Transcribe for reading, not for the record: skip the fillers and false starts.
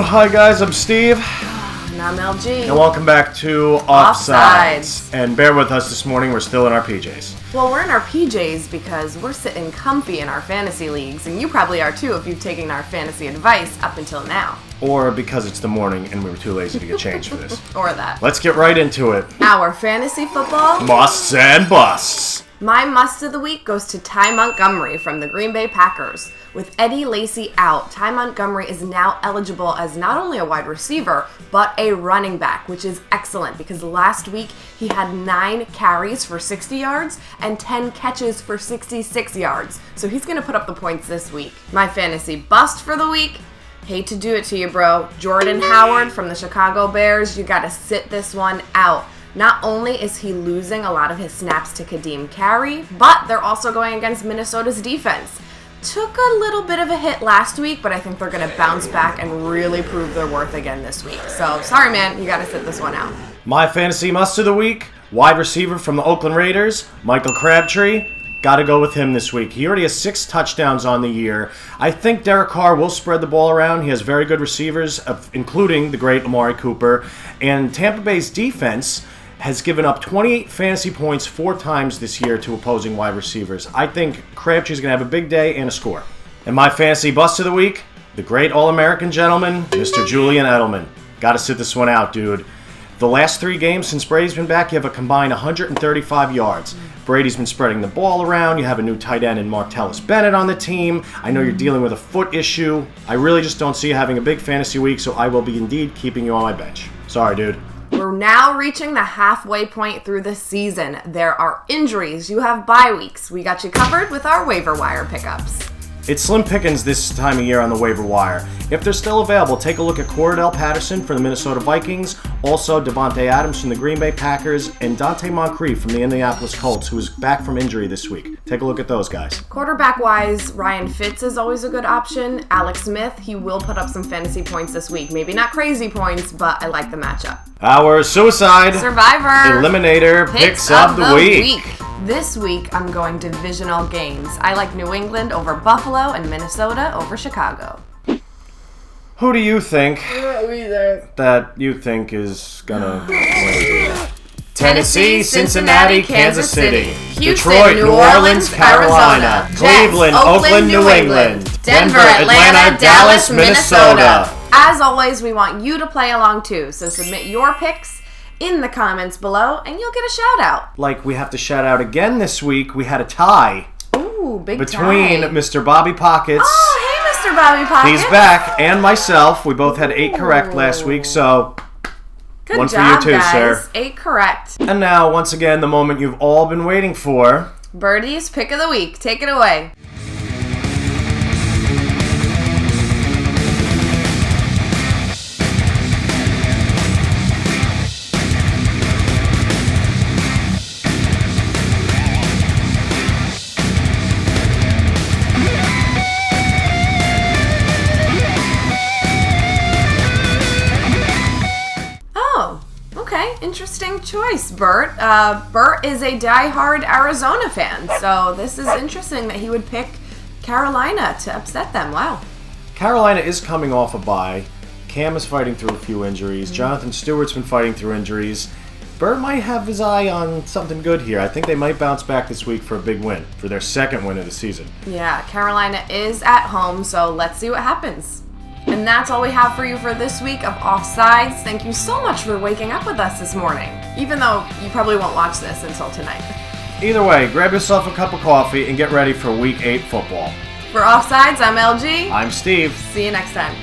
Hi guys, I'm Steve. And I'm LG. And welcome back to Offsides. And bear with us this morning, we're still in our PJs. Well, we're in our PJs because we're sitting comfy in our fantasy leagues, and you probably are too if you've taken our fantasy advice up until now. Or because it's the morning and we were too lazy to get changed for this. Or that. Let's get right into it. Our fantasy football Musts and busts. My must of the week goes to Ty Montgomery from the Green Bay Packers. With Eddie Lacy out, Ty Montgomery is now eligible as not only a wide receiver, but a running back, which is excellent because last week he had 9 carries for 60 yards and 10 catches for 66 yards. So he's going to put up the points this week. My fantasy bust for the week, hate to do it to you, bro. Jordan Howard from the Chicago Bears, you got to sit this one out. Not only is he losing a lot of his snaps to Kadeem Carey, but they're also going against Minnesota's defense. Took a little bit of a hit last week, but I think they're going to bounce back and really prove their worth again this week. So, sorry man, you got to sit this one out. My fantasy must of the week, wide receiver from the Oakland Raiders, Michael Crabtree. Got to go with him this week. He already has 6 touchdowns on the year. I think Derek Carr will spread the ball around. He has very good receivers, including the great Amari Cooper. And Tampa Bay's defense has given up 28 fantasy points 4 times this year to opposing wide receivers. I think Crabtree's going to have a big day and a score. And my fantasy bust of the week, the great All-American gentleman, Mr. Julian Edelman. Got to sit this one out, dude. The last 3 games since Brady's been back, you have a combined 135 yards. Brady's been spreading the ball around. You have a new tight end in Martellus Bennett on the team. I know you're dealing with a foot issue. I really just don't see you having a big fantasy week, so I will be indeed keeping you on my bench. Sorry, dude. We're now reaching the halfway point through the season. There are injuries. You have bye weeks. We got you covered with our waiver wire pickups. It's slim pickings this time of year on the waiver wire. If they're still available, take a look at Cordell Patterson from the Minnesota Vikings, also Devontae Adams from the Green Bay Packers, and Dante Moncrief from the Indianapolis Colts, who is back from injury this week. Take a look at those guys. Quarterback-wise, Ryan Fitz is always a good option. Alex Smith, he will put up some fantasy points this week. Maybe not crazy points, but I like the matchup. Our Suicide Survivor Eliminator Picks of the week. This week, I'm going divisional games. I like New England over Buffalo and Minnesota over Chicago. Who do you think that you think is gonna win? Tennessee, Cincinnati, Kansas City, Houston, Detroit, New Orleans, Carolina, Arizona, Cleveland, Jets, Oakland, New England, Denver, Atlanta, Dallas, Minnesota. As always, we want you to play along too, so submit your picks in the comments below, and you'll get a shout out. Like we have to shout out again this week, we had a tie. Ooh, big between tie. Mr. Bobby Pockets. Oh, hey, Mr. Bobby Pockets. He's back, and myself. We both had 8 correct last week, so good one job, for you too, guys. sir. 8 correct. And now, once again, the moment you've all been waiting for. Birdie's pick of the week. Take it away. Interesting choice, Bert. Bert is a diehard Arizona fan, so this is interesting that he would pick Carolina to upset them. Wow. Carolina is coming off a bye. Cam is fighting through a few injuries. Jonathan Stewart's been fighting through injuries. Bert might have his eye on something good here. I think they might bounce back this week for a big win, for their 2nd win of the season. Yeah, Carolina is at home, so let's see what happens. And that's all we have for you for this week of Offsides. Thank you so much for waking up with us this morning, even though you probably won't watch this until tonight. Either way, grab yourself a cup of coffee and get ready for Week 8 football. For Offsides, I'm LG. I'm Steve. See you next time.